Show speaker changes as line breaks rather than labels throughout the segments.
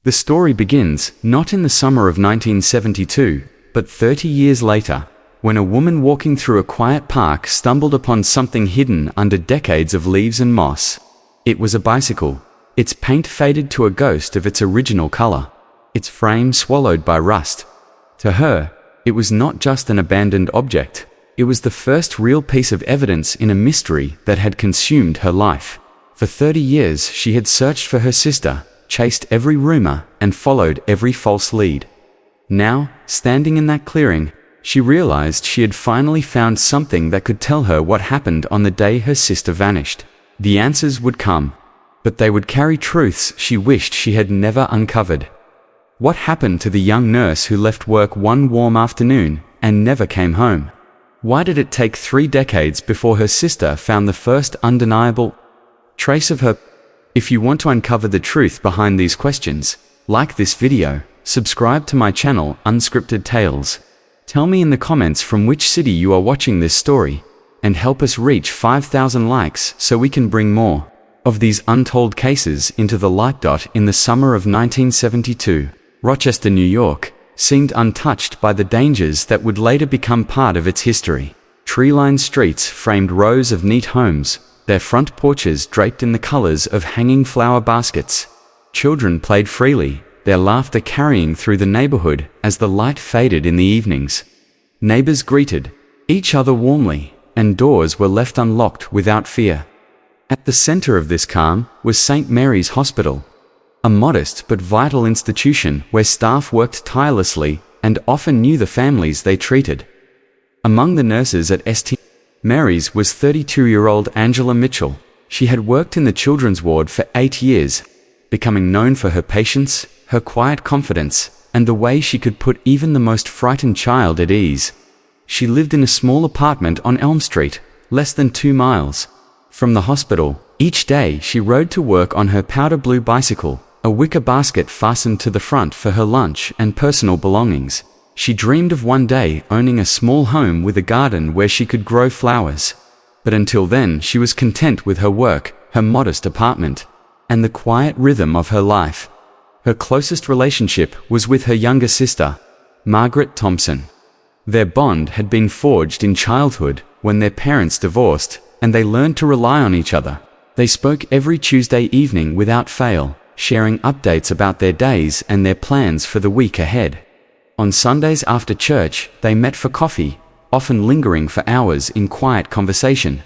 The story begins, not in the summer of 1972, but 30 years later, when a woman walking through a quiet park stumbled upon something hidden under decades of leaves and moss. It was a bicycle, its paint faded to a ghost of its original color, its frame swallowed by rust. To her, it was not just an abandoned object, it was the first real piece of evidence in a mystery that had consumed her life. For 30 years she had searched for her sister, chased every rumor, and followed every false lead. Now, standing in that clearing, she realized she had finally found something that could tell her what happened on the day her sister vanished. The answers would come, but they would carry truths she wished she had never uncovered. What happened to the young nurse who left work one warm afternoon and never came home? Why did it take 3 decades before her sister found the first undeniable trace of her? If you want to uncover the truth behind these questions, like this video, subscribe to my channel Unscripted Tales. Tell me in the comments from which city you are watching this story, and help us reach 5,000 likes so we can bring more of these untold cases into the light. In the summer of 1972, Rochester, New York, seemed untouched by the dangers that would later become part of its history. Tree-lined streets framed rows of neat homes, their front porches draped in the colors of hanging flower baskets. Children played freely, their laughter carrying through the neighborhood as the light faded in the evenings. Neighbors greeted each other warmly, and doors were left unlocked without fear. At the center of this calm was St. Mary's Hospital, a modest but vital institution where staff worked tirelessly and often knew the families they treated. Among the nurses at St. Mary's was 32-year-old Angela Mitchell. She had worked in the children's ward for 8 years, becoming known for her patience, her quiet confidence, and the way she could put even the most frightened child at ease. She lived in a small apartment on Elm Street, less than 2 miles from the hospital. Each day she rode to work on her powder blue bicycle, a wicker basket fastened to the front for her lunch and personal belongings. She dreamed of one day owning a small home with a garden where she could grow flowers. But until then she was content with her work, her modest apartment, and the quiet rhythm of her life. Her closest relationship was with her younger sister, Margaret Thompson. Their bond had been forged in childhood when their parents divorced, and they learned to rely on each other. They spoke every Tuesday evening without fail, sharing updates about their days and their plans for the week ahead. On Sundays after church, they met for coffee, often lingering for hours in quiet conversation.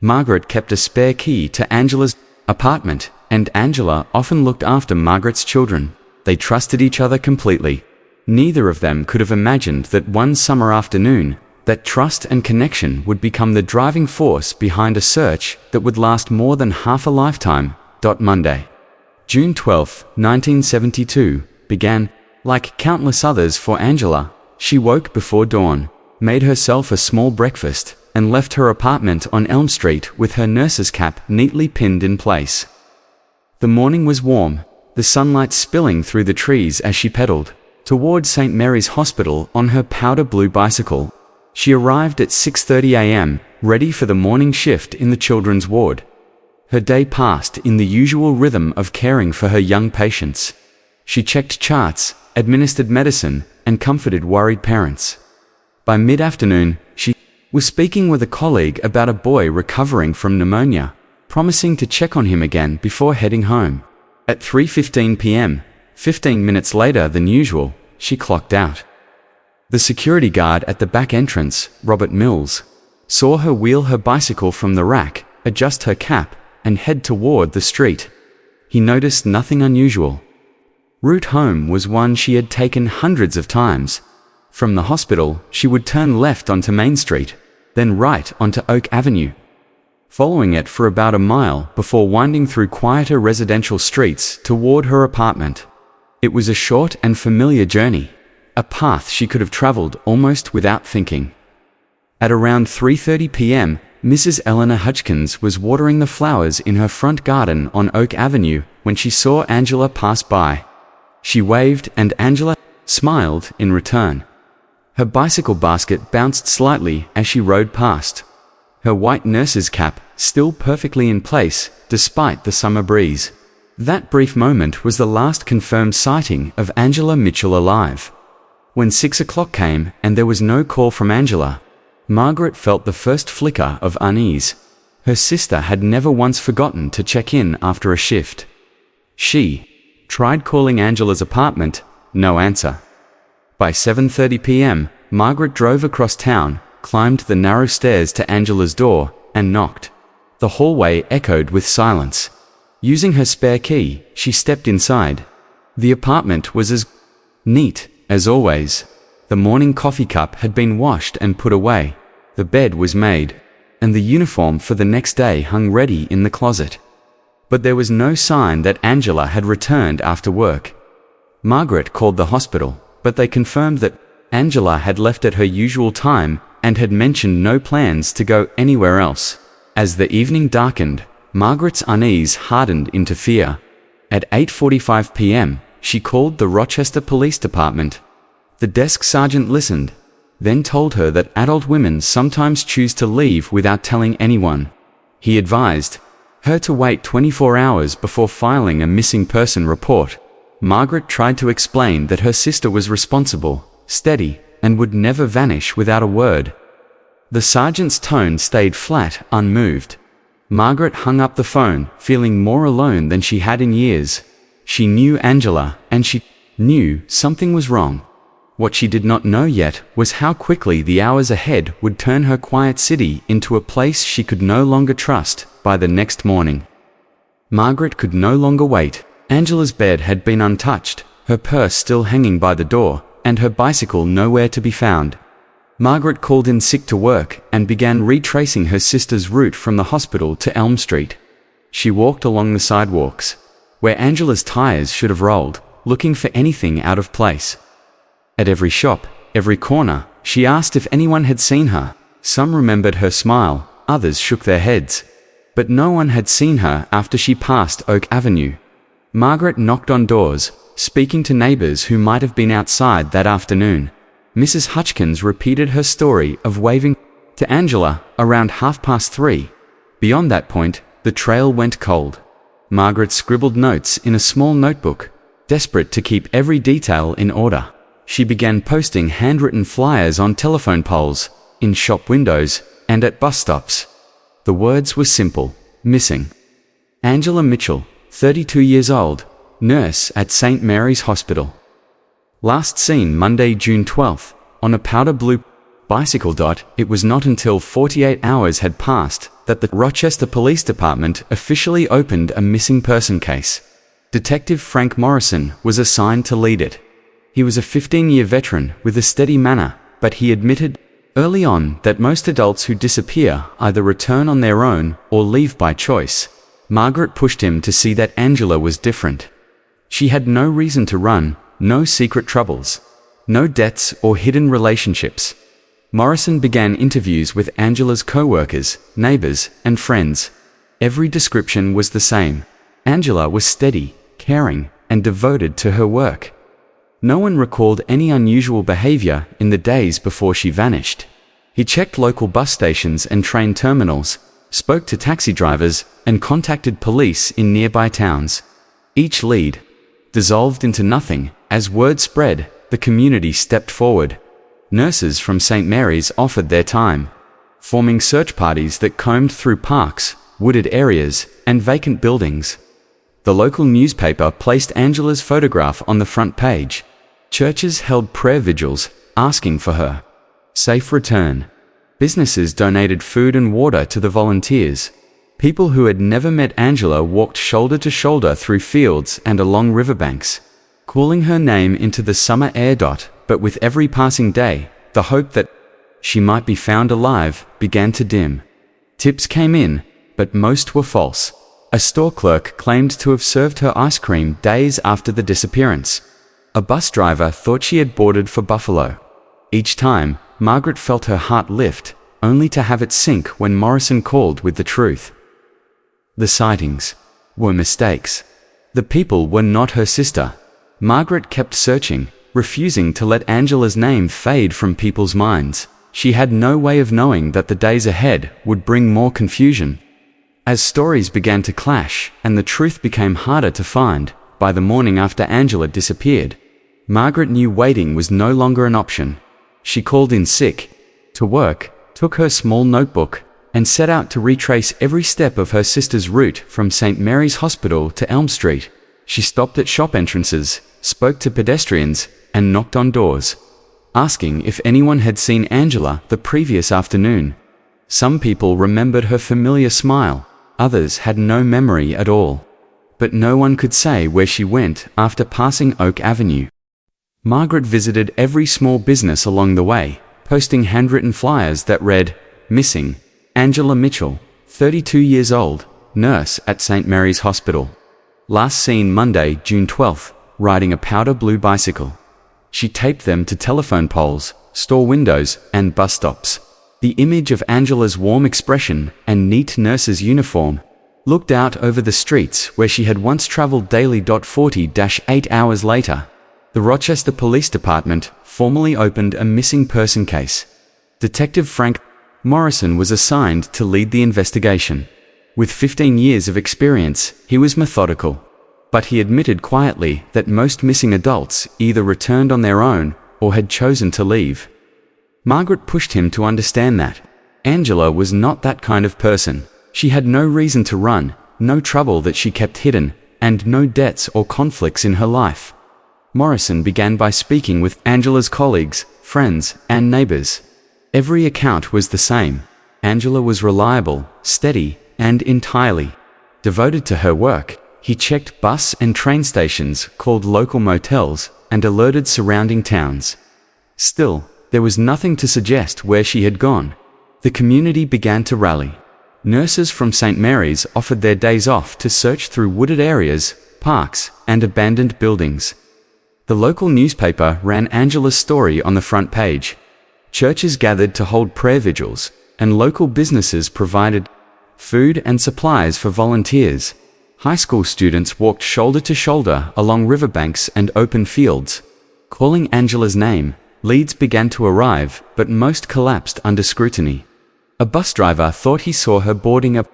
Margaret kept a spare key to Angela's apartment, and Angela often looked after Margaret's children. They trusted each other completely. Neither of them could have imagined that one summer afternoon, that trust and connection would become the driving force behind a search that would last more than half a lifetime. Monday, June 12, 1972, began like countless others for Angela. She woke before dawn, made herself a small breakfast, and left her apartment on Elm Street with her nurse's cap neatly pinned in place. The morning was warm, the sunlight spilling through the trees as she pedaled toward St. Mary's Hospital on her powder blue bicycle. She arrived at 6:30 a.m., ready for the morning shift in the children's ward. Her day passed in the usual rhythm of caring for her young patients. She checked charts, administered medicine, and comforted worried parents. By mid-afternoon, she was speaking with a colleague about a boy recovering from pneumonia, promising to check on him again before heading home. At 3:15 p.m., 15 minutes later than usual, she clocked out. The security guard at the back entrance, Robert Mills, saw her wheel her bicycle from the rack, adjust her cap, and head toward the street. He noticed nothing unusual. Route home was one she had taken hundreds of times. From the hospital, she would turn left onto Main Street, then right onto Oak Avenue, following it for about a mile before winding through quieter residential streets toward her apartment. It was a short and familiar journey, a path she could have traveled almost without thinking. At around 3:30 p.m., Mrs. Eleanor Hutchins was watering the flowers in her front garden on Oak Avenue when she saw Angela pass by. She waved and Angela smiled in return. Her bicycle basket bounced slightly as she rode past, her white nurse's cap still perfectly in place despite the summer breeze. That brief moment was the last confirmed sighting of Angela Mitchell alive. When 6 o'clock came and there was no call from Angela, Margaret felt the first flicker of unease. Her sister had never once forgotten to check in after a shift. She tried calling Angela's apartment, no answer. By 7:30 p.m., Margaret drove across town, climbed the narrow stairs to Angela's door, and knocked. The hallway echoed with silence. Using her spare key, she stepped inside. The apartment was as neat as always. The morning coffee cup had been washed and put away. The bed was made, and the uniform for the next day hung ready in the closet. But there was no sign that Angela had returned after work. Margaret called the hospital, but they confirmed that Angela had left at her usual time and had mentioned no plans to go anywhere else. As the evening darkened, Margaret's unease hardened into fear. At 8:45 p.m., she called the Rochester Police Department. The desk sergeant listened, then told her that adult women sometimes choose to leave without telling anyone. He advised her to wait 24 hours before filing a missing person report. Margaret tried to explain that her sister was responsible, steady, and would never vanish without a word. The sergeant's tone stayed flat, unmoved. Margaret hung up the phone, feeling more alone than she had in years. She knew Angela, and she knew something was wrong. What she did not know yet was how quickly the hours ahead would turn her quiet city into a place she could no longer trust by the next morning. Margaret could no longer wait. Angela's bed had been untouched, her purse still hanging by the door, and her bicycle nowhere to be found. Margaret called in sick to work and began retracing her sister's route from the hospital to Elm Street. She walked along the sidewalks, where Angela's tires should have rolled, looking for anything out of place. At every shop, every corner, she asked if anyone had seen her. Some remembered her smile, others shook their heads. But no one had seen her after she passed Oak Avenue. Margaret knocked on doors, speaking to neighbors who might have been outside that afternoon. Mrs. Hutchkins repeated her story of waving to Angela around 3:30. Beyond that point, the trail went cold. Margaret scribbled notes in a small notebook, desperate to keep every detail in order. She began posting handwritten flyers on telephone poles, in shop windows, and at bus stops. The words were simple: missing. Angela Mitchell, 32 years old, nurse at St. Mary's Hospital. Last seen Monday, June 12th, on a powder blue bicycle. It was not until 48 hours had passed that the Rochester Police Department officially opened a missing person case. Detective Frank Morrison was assigned to lead it. He was a 15-year veteran with a steady manner, but he admitted early on that most adults who disappear either return on their own or leave by choice. Margaret pushed him to see that Angela was different. She had no reason to run, no secret troubles, no debts or hidden relationships. Morrison began interviews with Angela's co-workers, neighbors, and friends. Every description was the same. Angela was steady, caring, and devoted to her work. No one recalled any unusual behavior in the days before she vanished. He checked local bus stations and train terminals, spoke to taxi drivers, and contacted police in nearby towns. Each lead dissolved into nothing. As word spread, the community stepped forward. Nurses from St. Mary's offered their time, forming search parties that combed through parks, wooded areas, and vacant buildings. The local newspaper placed Angela's photograph on the front page. Churches held prayer vigils, asking for her safe return. Businesses donated food and water to the volunteers. People who had never met Angela walked shoulder to shoulder through fields and along riverbanks, calling her name into the summer air. But with every passing day, the hope that she might be found alive began to dim. Tips came in, but most were false. A store clerk claimed to have served her ice cream days after the disappearance. A bus driver thought she had boarded for Buffalo. Each time, Margaret felt her heart lift, only to have it sink when Morrison called with the truth. The sightings were mistakes. The people were not her sister. Margaret kept searching, refusing to let Angela's name fade from people's minds. She had no way of knowing that the days ahead would bring more confusion. As stories began to clash and the truth became harder to find, by the morning after Angela disappeared, Margaret knew waiting was no longer an option. She called in sick to work, took her small notebook, and set out to retrace every step of her sister's route from St. Mary's Hospital to Elm Street. She stopped at shop entrances, spoke to pedestrians, and knocked on doors, asking if anyone had seen Angela the previous afternoon. Some people remembered her familiar smile, others had no memory at all. But no one could say where she went after passing Oak Avenue. Margaret visited every small business along the way, posting handwritten flyers that read, "Missing, Angela Mitchell, 32 years old, nurse at St. Mary's Hospital. Last seen Monday, June 12th, riding a powder blue bicycle." She taped them to telephone poles, store windows, and bus stops. The image of Angela's warm expression and neat nurse's uniform looked out over the streets where she had once traveled daily. 40-8 hours later, the Rochester Police Department formally opened a missing person case. Detective Frank Morrison was assigned to lead the investigation. With 15 years of experience, he was methodical, but he admitted quietly that most missing adults either returned on their own or had chosen to leave. Margaret pushed him to understand that Angela was not that kind of person. She had no reason to run, no trouble that she kept hidden, and no debts or conflicts in her life. Morrison began by speaking with Angela's colleagues, friends, and neighbors. Every account was the same. Angela was reliable, steady, and entirely devoted to her work. He checked bus and train stations, called local motels, and alerted surrounding towns. Still, there was nothing to suggest where she had gone. The community began to rally. Nurses from St. Mary's offered their days off to search through wooded areas, parks, and abandoned buildings. The local newspaper ran Angela's story on the front page. Churches gathered to hold prayer vigils, and local businesses provided food and supplies for volunteers. High school students walked shoulder to shoulder along riverbanks and open fields, calling Angela's name. Leads began to arrive, but most collapsed under scrutiny. A bus driver thought he saw her boarding a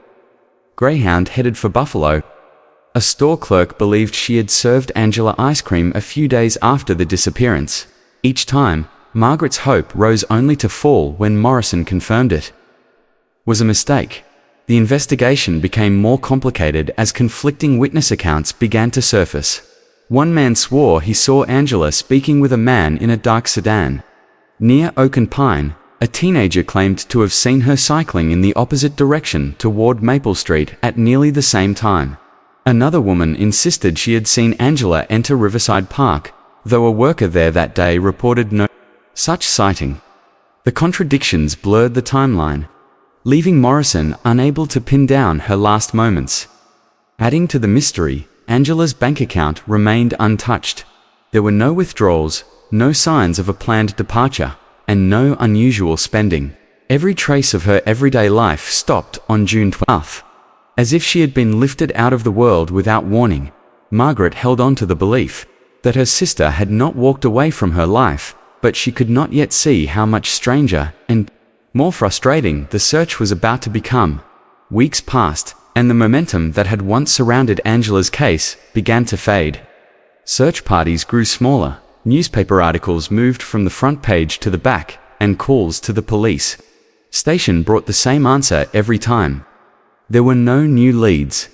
Greyhound headed for Buffalo. A store clerk believed she had served Angela ice cream a few days after the disappearance. Each time, Margaret's hope rose only to fall when Morrison confirmed it was a mistake. The investigation became more complicated as conflicting witness accounts began to surface. One man swore he saw Angela speaking with a man in a dark sedan near Oak and Pine. A teenager claimed to have seen her cycling in the opposite direction toward Maple Street at nearly the same time. Another woman insisted she had seen Angela enter Riverside Park, though a worker there that day reported no such sighting. The contradictions blurred the timeline, leaving Morrison unable to pin down her last moments. Adding to the mystery, Angela's bank account remained untouched. There were no withdrawals, no signs of a planned departure, and no unusual spending. Every trace of her everyday life stopped on June 12th. As if she had been lifted out of the world without warning, Margaret held on to the belief that her sister had not walked away from her life, but she could not yet see how much stranger and more frustrating the search was about to become. Weeks passed, and the momentum that had once surrounded Angela's case began to fade. Search parties grew smaller, newspaper articles moved from the front page to the back, and calls to the police station brought the same answer every time. There were no new leads.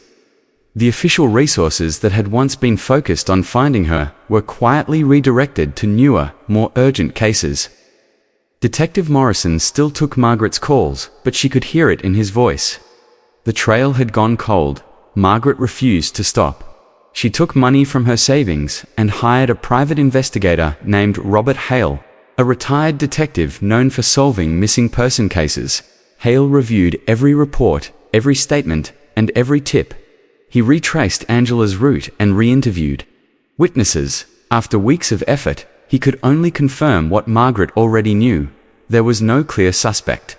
The official resources that had once been focused on finding her were quietly redirected to newer, more urgent cases. Detective Morrison still took Margaret's calls, but she could hear it in his voice. The trail had gone cold. Margaret refused to stop. She took money from her savings and hired a private investigator named Robert Hale, a retired detective known for solving missing person cases. Hale reviewed every report, every statement, and every tip. He retraced Angela's route and re-interviewed witnesses. After weeks of effort, he could only confirm what Margaret already knew. There was no clear suspect,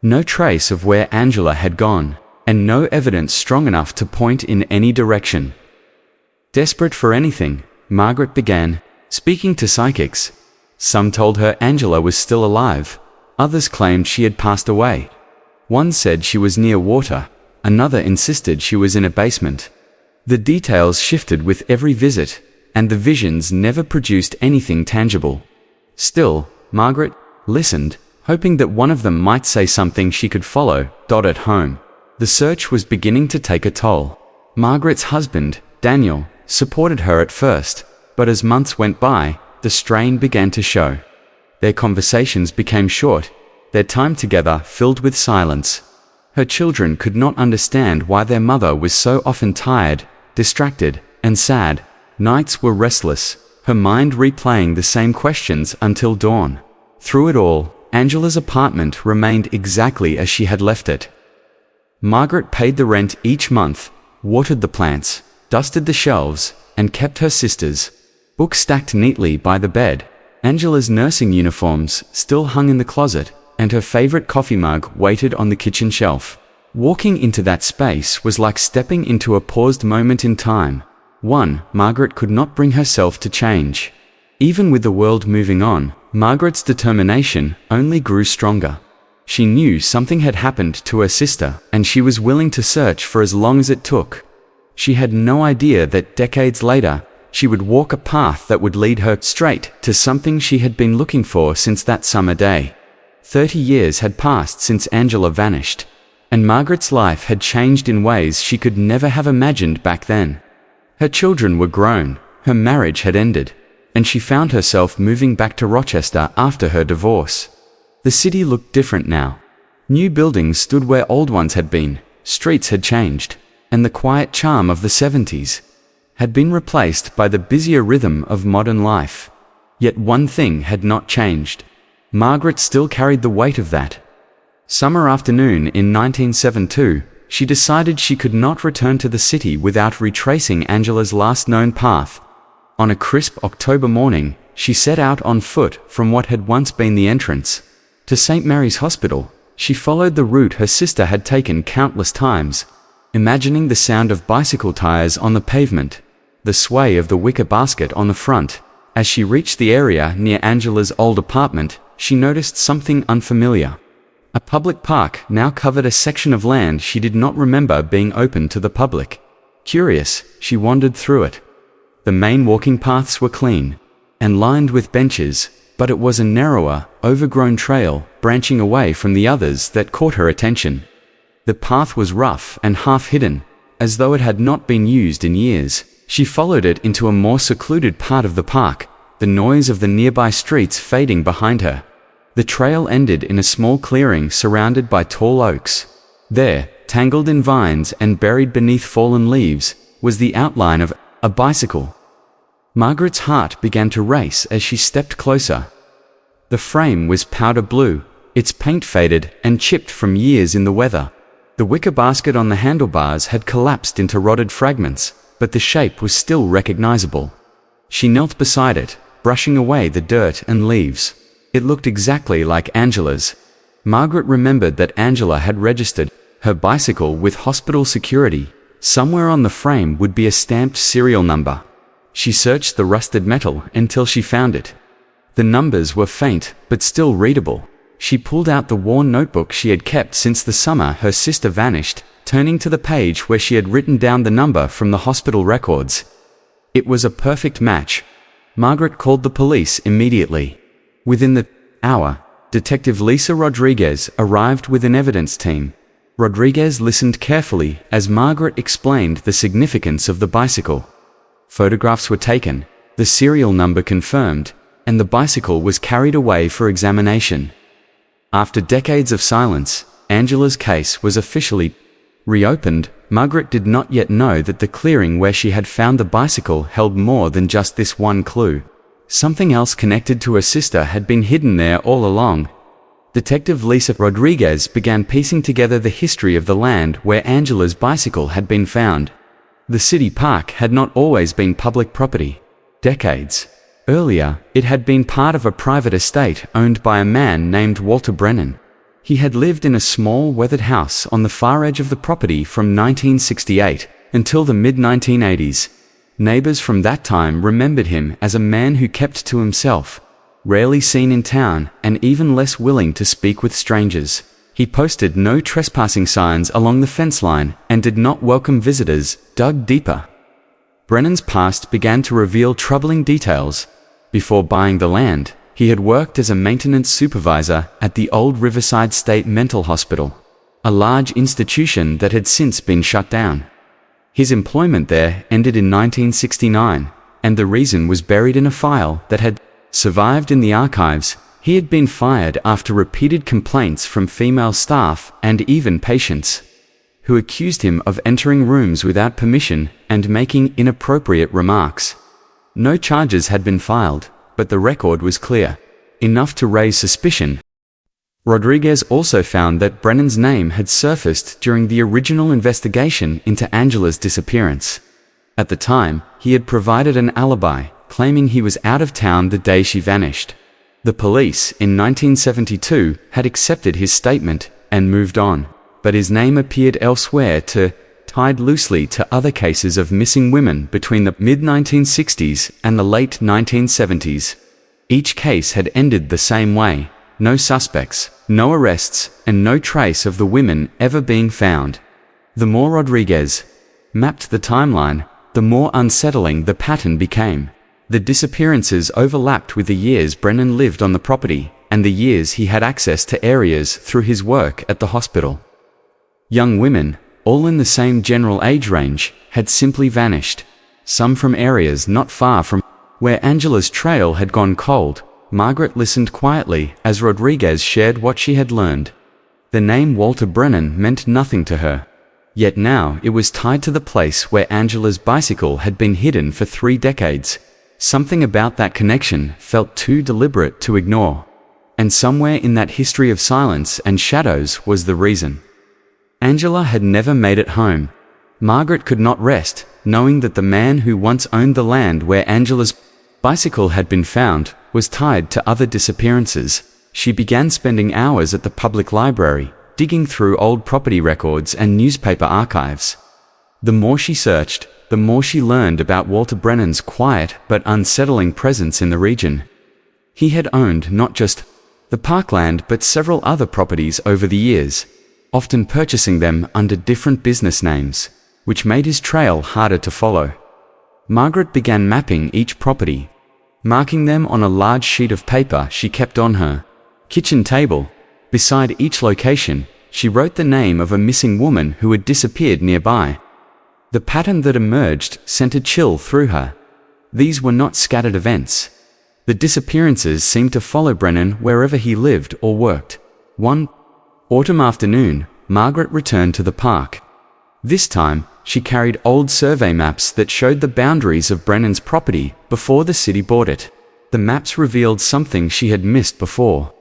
no trace of where Angela had gone, and no evidence strong enough to point in any direction. Desperate for anything, Margaret began speaking to psychics. Some told her Angela was still alive. Others claimed she had passed away. One said she was near water. Another insisted she was in a basement. The details shifted with every visit, and the visions never produced anything tangible. Still, Margaret listened, hoping that one of them might say something she could follow. At home, the search was beginning to take a toll. Margaret's husband, Daniel, supported her at first, but as months went by, the strain began to show. Their conversations became short, their time together filled with silence. Her children could not understand why their mother was so often tired, distracted, and sad. Nights were restless, her mind replaying the same questions until dawn. Through it all, Angela's apartment remained exactly as she had left it. Margaret paid the rent each month, watered the plants, dusted the shelves, and kept her sister's books stacked neatly by the bed. Angela's nursing uniforms still hung in the closet, and her favorite coffee mug waited on the kitchen shelf. Walking into that space was like stepping into a paused moment in time. Margaret could not bring herself to change. Even with the world moving on, Margaret's determination only grew stronger. She knew something had happened to her sister, and she was willing to search for as long as it took. She had no idea that decades later, she would walk a path that would lead her straight to something she had been looking for since that summer day. 30 years had passed since Angela vanished, and Margaret's life had changed in ways she could never have imagined back then. Her children were grown, her marriage had ended, and she found herself moving back to Rochester after her divorce. The city looked different now. New buildings stood where old ones had been, streets had changed, and the quiet charm of the 70s had been replaced by the busier rhythm of modern life. Yet one thing had not changed. Margaret still carried the weight of that. Summer afternoon in 1972, she decided she could not return to the city without retracing Angela's last known path. On a crisp October morning, she set out on foot from what had once been the entrance to St. Mary's Hospital. She followed the route her sister had taken countless times, imagining the sound of bicycle tires on the pavement, the sway of the wicker basket on the front. As she reached the area near Angela's old apartment, she noticed something unfamiliar. A public park now covered a section of land she did not remember being open to the public. Curious, she wandered through it. The main walking paths were clean and lined with benches, but it was a narrower, overgrown trail branching away from the others that caught her attention. The path was rough and half hidden, as though it had not been used in years. She followed it into a more secluded part of the park, the noise of the nearby streets fading behind her. The trail ended in a small clearing surrounded by tall oaks. There, tangled in vines and buried beneath fallen leaves, was the outline of a bicycle. Margaret's heart began to race as she stepped closer. The frame was powder blue, its paint faded and chipped from years in the weather. The wicker basket on the handlebars had collapsed into rotted fragments, but the shape was still recognizable. She knelt beside it, brushing away the dirt and leaves. It looked exactly like Angela's. Margaret remembered that Angela had registered her bicycle with hospital security. Somewhere on the frame would be a stamped serial number. She searched the rusted metal until she found it. The numbers were faint, but still readable. She pulled out the worn notebook she had kept since the summer her sister vanished, turning to the page where she had written down the number from the hospital records. It was a perfect match. Margaret called the police immediately. Within the hour, Detective Lisa Rodriguez arrived with an evidence team. Rodriguez listened carefully as Margaret explained the significance of the bicycle. Photographs were taken, the serial number confirmed, and the bicycle was carried away for examination. After decades of silence, Angela's case was officially reopened. Margaret did not yet know that the clearing where she had found the bicycle held more than just this one clue. Something else connected to her sister had been hidden there all along. Detective Lisa Rodriguez began piecing together the history of the land where Angela's bicycle had been found. The city park had not always been public property. Decades earlier, it had been part of a private estate owned by a man named Walter Brennan. He had lived in a small weathered house on the far edge of the property from 1968 until the mid-1980s. Neighbors from that time remembered him as a man who kept to himself, rarely seen in town, and even less willing to speak with strangers. He posted no trespassing signs along the fence line and did not welcome visitors, dug deeper. Brennan's past began to reveal troubling details. Before buying the land, he had worked as a maintenance supervisor at the old Riverside State Mental Hospital, a large institution that had since been shut down. His employment there ended in 1969, and the reason was buried in a file that had survived in the archives. He had been fired after repeated complaints from female staff and even patients, who accused him of entering rooms without permission and making inappropriate remarks. No charges had been filed, but the record was clear, enough to raise suspicion. Rodriguez also found that Brennan's name had surfaced during the original investigation into Angela's disappearance. At the time, he had provided an alibi, claiming he was out of town the day she vanished. The police, in 1972, had accepted his statement and moved on, but his name appeared elsewhere tied loosely to other cases of missing women between the mid-1960s and the late 1970s. Each case had ended the same way: no suspects, no arrests, and no trace of the women ever being found. The more Rodriguez mapped the timeline, the more unsettling the pattern became. The disappearances overlapped with the years Brennan lived on the property and the years he had access to areas through his work at the hospital. Young women, all in the same general age range, had simply vanished, some from areas not far from where Angela's trail had gone cold. Margaret listened quietly as Rodriguez shared what she had learned. The name Walter Brennan meant nothing to her. Yet now it was tied to the place where Angela's bicycle had been hidden for 3 decades. Something about that connection felt too deliberate to ignore. And somewhere in that history of silence and shadows was the reason. Angela had never made it home. Margaret could not rest, knowing that the man who once owned the land where Angela's bicycle had been found was tied to other disappearances. She began spending hours at the public library, digging through old property records and newspaper archives. The more she searched, the more she learned about Walter Brennan's quiet but unsettling presence in the region. He had owned not just the parkland but several other properties over the years, often purchasing them under different business names, which made his trail harder to follow. Margaret began mapping each property, marking them on a large sheet of paper she kept on her kitchen table. Beside each location, she wrote the name of a missing woman who had disappeared nearby. The pattern that emerged sent a chill through her. These were not scattered events. The disappearances seemed to follow Brennan wherever he lived or worked. One autumn afternoon, Margaret returned to the park. This time, she carried old survey maps that showed the boundaries of Brennan's property before the city bought it. The maps revealed something she had missed before.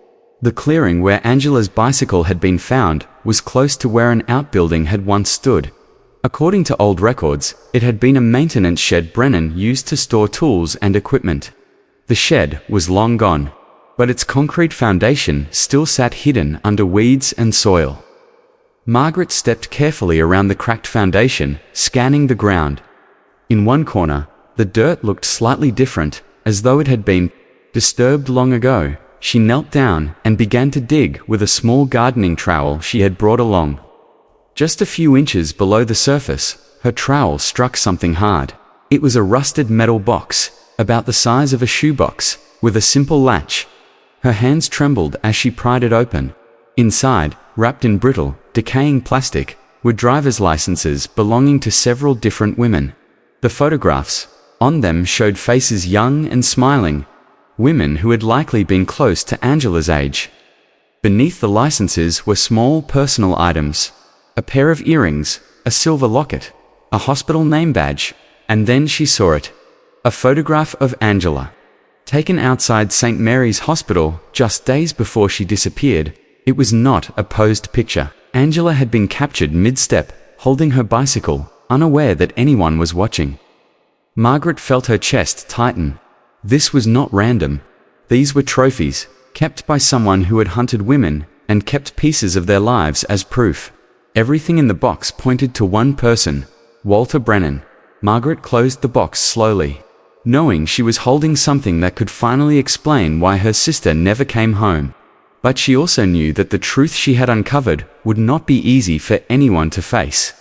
The clearing where Angela's bicycle had been found was close to where an outbuilding had once stood. According to old records, it had been a maintenance shed Brennan used to store tools and equipment. The shed was long gone, but its concrete foundation still sat hidden under weeds and soil. Margaret stepped carefully around the cracked foundation, scanning the ground. In one corner, the dirt looked slightly different, as though it had been disturbed long ago. She knelt down and began to dig with a small gardening trowel she had brought along. Just a few inches below the surface, her trowel struck something hard. It was a rusted metal box, about the size of a shoebox, with a simple latch. Her hands trembled as she pried it open. Inside, wrapped in brittle, decaying plastic, were driver's licenses belonging to several different women. The photographs on them showed faces young and smiling, women who had likely been close to Angela's age. Beneath the licenses were small personal items: a pair of earrings, a silver locket, a hospital name badge, and then she saw it. A photograph of Angela, taken outside St. Mary's Hospital just days before she disappeared. It was not a posed picture. Angela had been captured mid-step, holding her bicycle, unaware that anyone was watching. Margaret felt her chest tighten. This was not random. These were trophies, kept by someone who had hunted women and kept pieces of their lives as proof. Everything in the box pointed to one person: Walter Brennan. Margaret closed the box slowly, knowing she was holding something that could finally explain why her sister never came home. But she also knew that the truth she had uncovered would not be easy for anyone to face.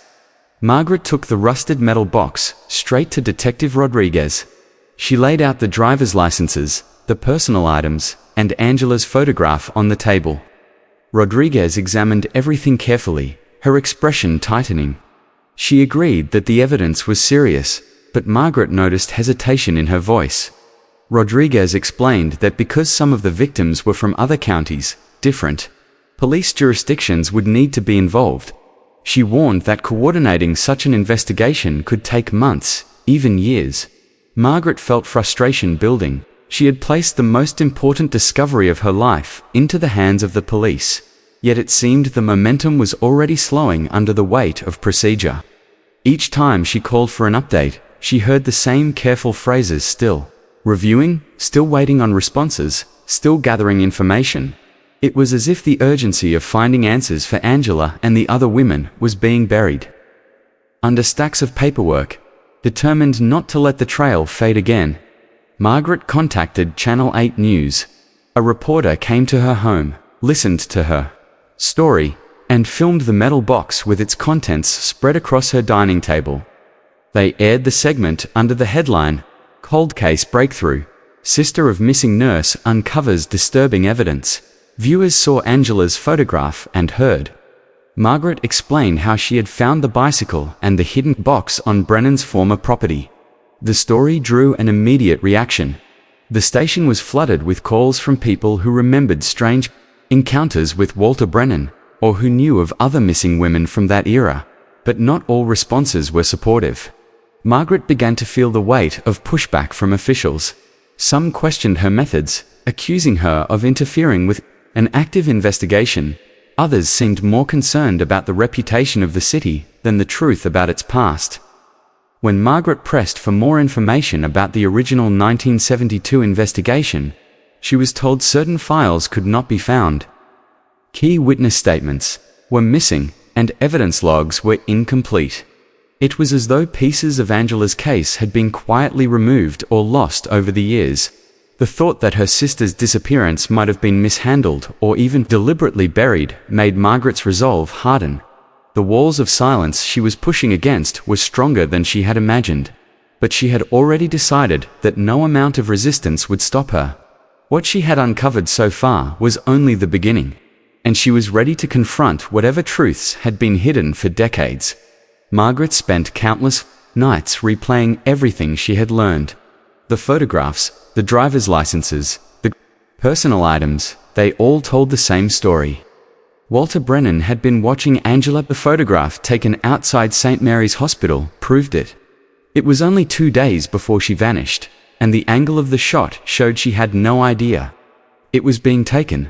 Margaret took the rusted metal box straight to Detective Rodriguez. She laid out the driver's licenses, the personal items, and Angela's photograph on the table. Rodriguez examined everything carefully, her expression tightening. She agreed that the evidence was serious, but Margaret noticed hesitation in her voice. Rodriguez explained that because some of the victims were from other counties, different police jurisdictions would need to be involved. She warned that coordinating such an investigation could take months, even years. Margaret felt frustration building. She had placed the most important discovery of her life into the hands of the police, yet it seemed the momentum was already slowing under the weight of procedure. Each time she called for an update, she heard the same careful phrases: still reviewing, still waiting on responses, still gathering information. It was as if the urgency of finding answers for Angela and the other women was being buried under stacks of paperwork. Determined not to let the trail fade again, Margaret contacted Channel 8 News. A reporter came to her home, listened to her story, and filmed the metal box with its contents spread across her dining table. They aired the segment under the headline, "Cold Case Breakthrough. Sister of Missing Nurse Uncovers Disturbing Evidence." Viewers saw Angela's photograph and heard Margaret explain how she had found the bicycle and the hidden box on Brennan's former property. The story drew an immediate reaction. The station was flooded with calls from people who remembered strange encounters with Walter Brennan, or who knew of other missing women from that era, but not all responses were supportive. Margaret began to feel the weight of pushback from officials. Some questioned her methods, accusing her of interfering with an active investigation. Others seemed more concerned about the reputation of the city than the truth about its past. When Margaret pressed for more information about the original 1972 investigation, she was told certain files could not be found. Key witness statements were missing, and evidence logs were incomplete. It was as though pieces of Angela's case had been quietly removed or lost over the years. The thought that her sister's disappearance might have been mishandled or even deliberately buried made Margaret's resolve harden. The walls of silence she was pushing against were stronger than she had imagined, but she had already decided that no amount of resistance would stop her. What she had uncovered so far was only the beginning, and she was ready to confront whatever truths had been hidden for decades. Margaret spent countless nights replaying everything she had learned. The photographs, the driver's licenses, the personal items, they all told the same story. Walter Brennan had been watching Angela. The photograph taken outside St. Mary's Hospital proved it. It was only 2 days before she vanished, and the angle of the shot showed she had no idea it was being taken.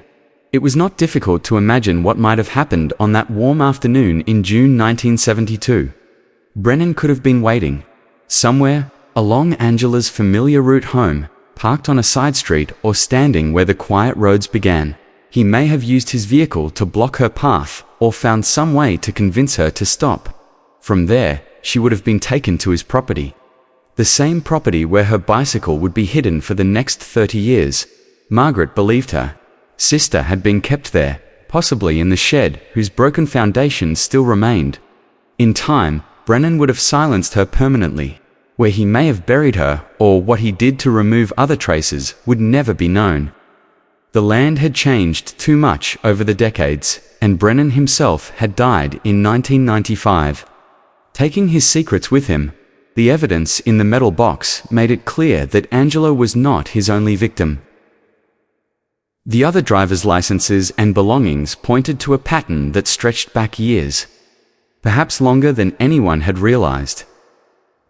It was not difficult to imagine what might have happened on that warm afternoon in June 1972. Brennan could have been waiting somewhere along Angela's familiar route home, parked on a side street or standing where the quiet roads began. He may have used his vehicle to block her path or found some way to convince her to stop. From there, she would have been taken to his property. The same property where her bicycle would be hidden for the next 30 years. Margaret believed her sister had been kept there, possibly in the shed whose broken foundation still remained. In time, Brennan would have silenced her permanently. Where he may have buried her, or what he did to remove other traces, would never be known. The land had changed too much over the decades, and Brennan himself had died in 1995. Taking his secrets with him, the evidence in the metal box made it clear that Angela was not his only victim. The other driver's licenses and belongings pointed to a pattern that stretched back years, perhaps longer than anyone had realized.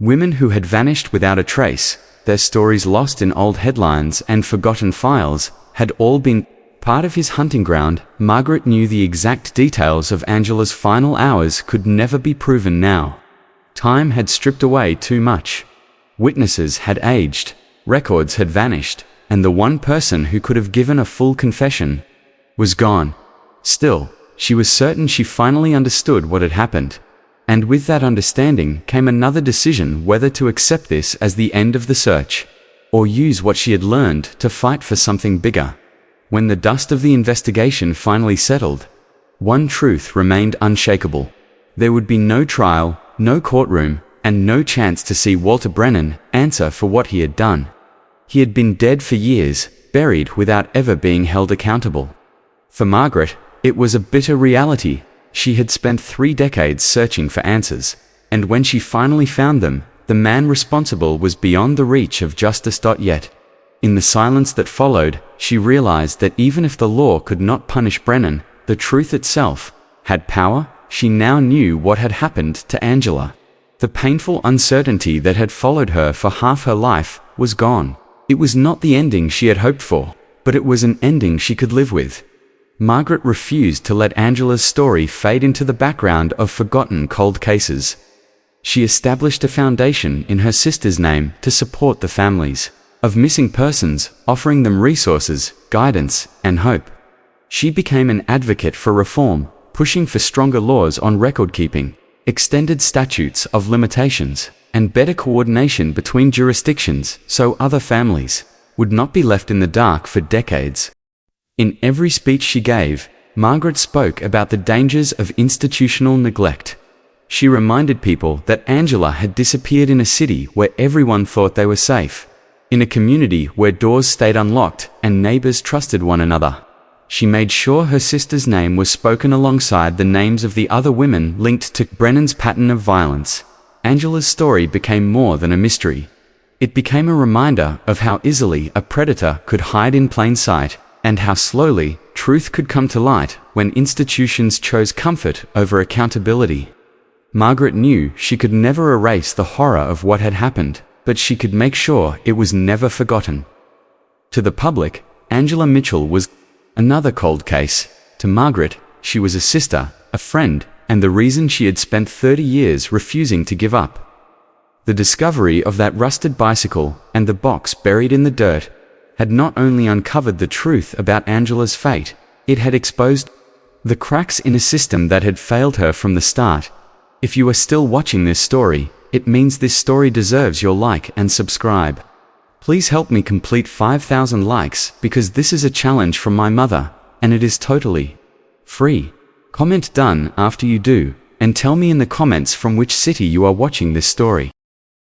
Women who had vanished without a trace, their stories lost in old headlines and forgotten files, had all been part of his hunting ground. Margaret knew the exact details of Angela's final hours could never be proven now. Time had stripped away too much. Witnesses had aged, records had vanished, and the one person who could have given a full confession was gone. Still, she was certain she finally understood what had happened. And with that understanding came another decision whether to accept this as the end of the search, or use what she had learned to fight for something bigger. when the dust of the investigation finally settled, one truth remained unshakable. There would be no trial, no courtroom, and no chance to see Walter Brennan answer for what he had done. He had been dead for years, buried without ever being held accountable. For Margaret, it was a bitter reality. She had spent 3 decades searching for answers, and when she finally found them, the man responsible was beyond the reach of justice. Yet, in the silence that followed, she realized that even if the law could not punish Brennan, the truth itself had power. She now knew what had happened to Angela. The painful uncertainty that had followed her for half her life was gone. It was not the ending she had hoped for, but it was an ending she could live with. Margaret refused to let Angela's story fade into the background of forgotten cold cases. She established a foundation in her sister's name to support the families of missing persons, offering them resources, guidance, and hope. She became an advocate for reform, pushing for stronger laws on record-keeping, extended statutes of limitations, and better coordination between jurisdictions so other families would not be left in the dark for decades. In every speech she gave, Margaret spoke about the dangers of institutional neglect. She reminded people that Angela had disappeared in a city where everyone thought they were safe, in a community where doors stayed unlocked and neighbors trusted one another. She made sure her sister's name was spoken alongside the names of the other women linked to Brennan's pattern of violence. Angela's story became more than a mystery. It became a reminder of how easily a predator could hide in plain sight, and how slowly truth could come to light when institutions chose comfort over accountability. Margaret knew she could never erase the horror of what had happened, but she could make sure it was never forgotten. To the public, Angela Mitchell was another cold case. To Margaret, she was a sister, a friend, and the reason she had spent 30 years refusing to give up. The discovery of that rusted bicycle and the box buried in the dirt had not only uncovered the truth about Angela's fate, it had exposed the cracks in a system that had failed her from the start. If you are still watching this story, it means this story deserves your like and subscribe. Please help me complete 5,000 likes because this is a challenge from my mother, and it is totally free. Comment done after you do, and tell me in the comments from which city you are watching this story.